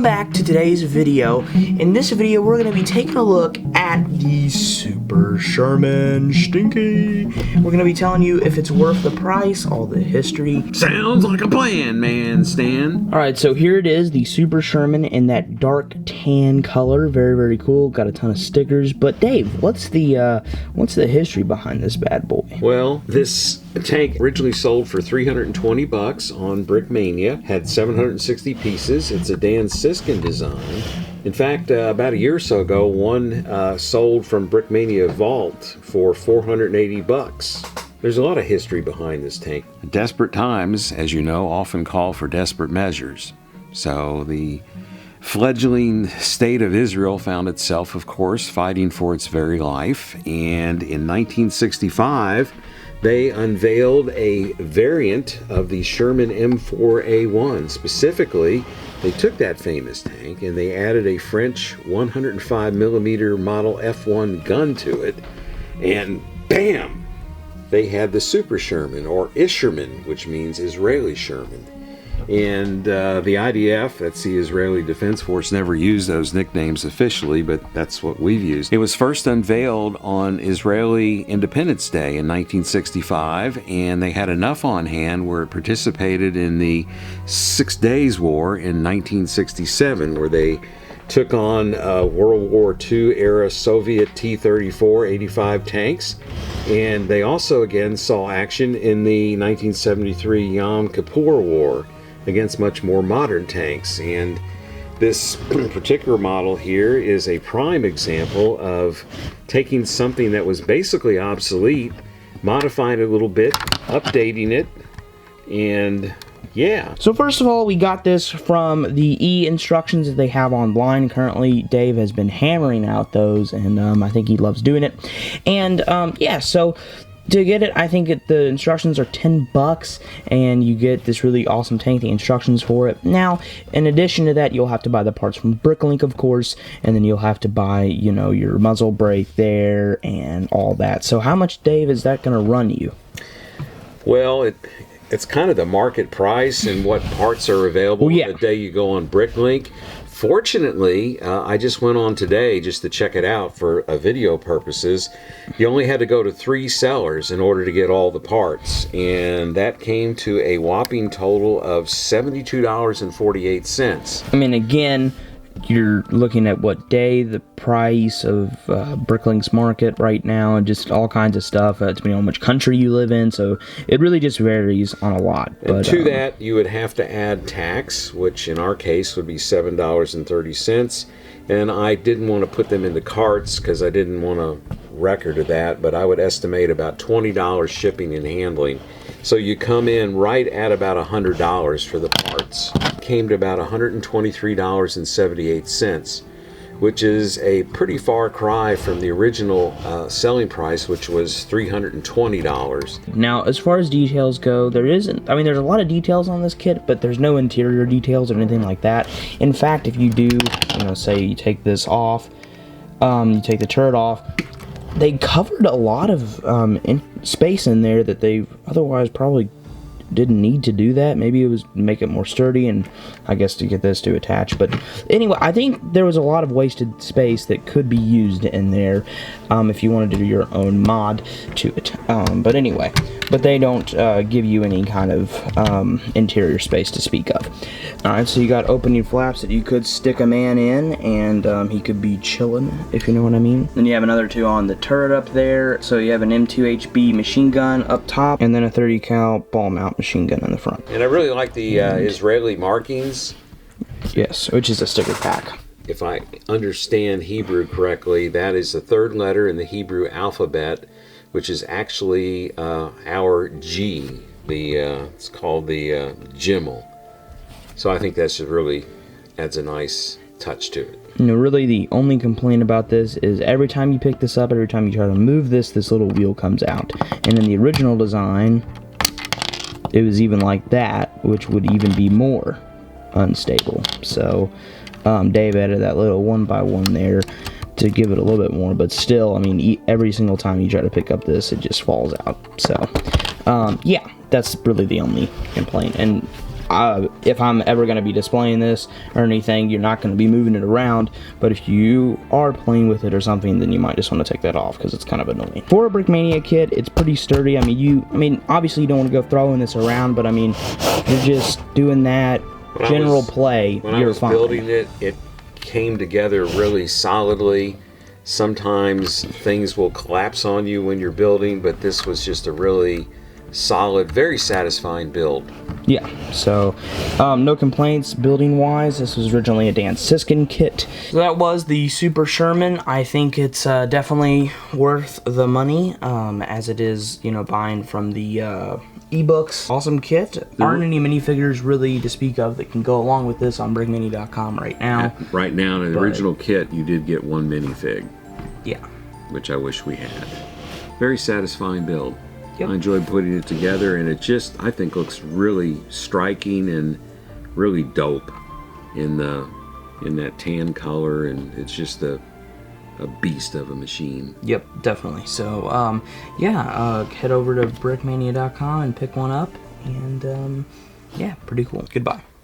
Back to today's video. In this video, we're going to be taking a look at the Super Sherman Stinky. We're going to be telling you if it's worth the price, all the history. Sounds like a plan, man, Stan. Alright, so here it is, the Super Sherman in that dark tan color. Very, very cool. Got a ton of stickers. But Dave, what's the history behind this bad boy? Well, this tank originally sold for $320 on Brickmania. Had 760 pieces. It's a Dan Siskin design. In fact, about a year or so ago, one sold from Brickmania Vault for $480. There's a lot of history behind this tank. Desperate times, as you know, often call for desperate measures. So the fledgling state of Israel found itself, of course, fighting for its very life. And in 1965, they unveiled a variant of the Sherman M4A1. Specifically, they took that famous tank and they added a French 105mm model F1 gun to it. And bam! They had the Super Sherman, or Isherman, which means Israeli Sherman. And the IDF, that's the Israeli Defense Force, never used those nicknames officially, but that's what we've used. It was first unveiled on Israeli Independence Day in 1965, and they had enough on hand where it participated in the 6 Days War in 1967, where they took on World War II era Soviet T-34 85 tanks, and they also again saw action in the 1973 Yom Kippur War against much more modern tanks. And this particular model here is a prime example of taking something that was basically obsolete, modifying it a little bit, updating it, and yeah. So first of all, we got this from the instructions that they have online. Currently, Dave has been hammering out those, and I think he loves doing it. And yeah, so to get it, I think the instructions are $10, and you get this really awesome tank, the instructions for it. Now, in addition to that, you'll have to buy the parts from Bricklink, of course, and then you'll have to buy, you know, your muzzle brake there and all that. So how much, Dave, is that going to run you? Well, it's kind of the market price and what parts are available the day you go on Bricklink. Fortunately, I just went on today just to check it out for video purposes. You only had to go to 3 sellers in order to get all the parts, and that came to a whopping total of $72.48. I mean, again, you're looking at what day, the price of Bricklink's market right now, and just all kinds of stuff, depending on which country you live in, so it really just varies on a lot. And to that, you would have to add tax, which in our case would be $7.30, and I didn't want to put them into carts because I didn't want a record of that, but I would estimate about $20 shipping and handling. So you come in right at about $100 for the parts. Came to about $123.78, which is a pretty far cry from the original selling price, which was $320. Now, as far as details go, there's a lot of details on this kit, but there's no interior details or anything like that. In fact, if you do, you know, say you take this off, you take the turret off, they covered a lot of space in there that they otherwise probably didn't need to do that. Maybe it was to make it more sturdy, and I guess to get this to attach. But anyway, I think there was a lot of wasted space that could be used in there if you wanted to do your own mod to it. But anyway, but they don't give you any kind of interior space to speak of. Alright, so you got opening flaps that you could stick a man in, and he could be chilling, if you know what I mean. Then you have another 2 on the turret up there. So you have an M2HB machine gun up top, and then a 30 cal ball mount machine gun in the front. And I really like the Israeli markings. Yes, which is a sticker pack. If I understand Hebrew correctly, that is the 3rd letter in the Hebrew alphabet, which is actually our G. It's called the Gimel. So I think that just really adds a nice touch to it. You know, really the only complaint about this is every time you pick this up, every time you try to move this little wheel comes out. And in the original design, it was even like that, which would even be more unstable. So Dave added that little 1x1 there to give it a little bit more, but still, I mean, every single time you try to pick up this, it just falls out. So yeah, that's really the only complaint. And if I'm ever going to be displaying this or anything, you're not going to be moving it around. But if you are playing with it or something, then you might just want to take that off because it's kind of annoying. For a Brickmania kit, it's pretty sturdy. I mean, obviously you don't want to go throwing this around, but I mean, you're just doing that general play. When I was building it, it came together really solidly. Sometimes things will collapse on you when you're building, but this was just a really solid, very satisfying build. Yeah, so no complaints building wise. This was originally a Dan Siskin kit. So that was the Super Sherman. I think it's definitely worth the money, as it is, you know, buying from the ebooks. Awesome kit. Aren't any minifigures really to speak of that can go along with this on brickmania.com right now. Right now, in the original kit, you did get one minifig. Yeah. Which I wish we had. Very satisfying build. Yep. I enjoyed putting it together, and it just, I think, looks really striking and really dope in that tan color, and it's just a beast of a machine. Yep, definitely. So, yeah, head over to brickmania.com and pick one up, and yeah, pretty cool. Goodbye.